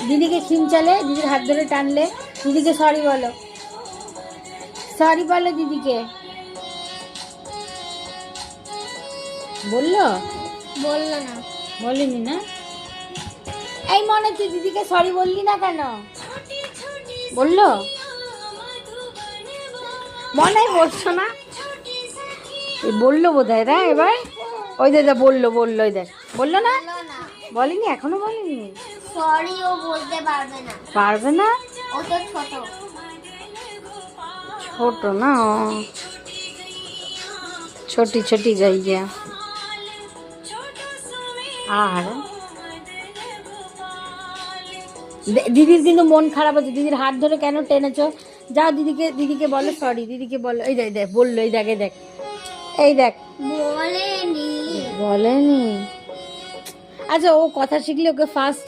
দিদিকে খিমচালে, দিদির হাত ধরে টানলে, দিদিকে সরি বলো, সরি বলো দিদিকে। বললো? বললো না। বলেনি না? এই মনে তুই দিদিকে সরি বললি না কেন? বললো? মনে বলছো না? বললো বোধ হয় রা এবার। ওই দাদা বললো, বললো, ওই দেখ বললো না? বললো না। বলেনি, এখনো বলেনি। সরি ও বলতে পারবে না। পারবে না? ও তো ছোট। ছোট না, ছোটি ছোটি গাইয়া। আর দিদির কিন্তু মন খারাপ হচ্ছে, দিদির হাত ধরে কেন টেনেছো? যাও দিদিকে, দিদিকে বলো সরি, দিদিকে বলো। এই দেখ দেখ বললো, এই দেখ, এই দেখ, এই দেখ। বলেনি। বলেনি? আচ্ছা ও কথা শিখলে ওকে ফার্স্ট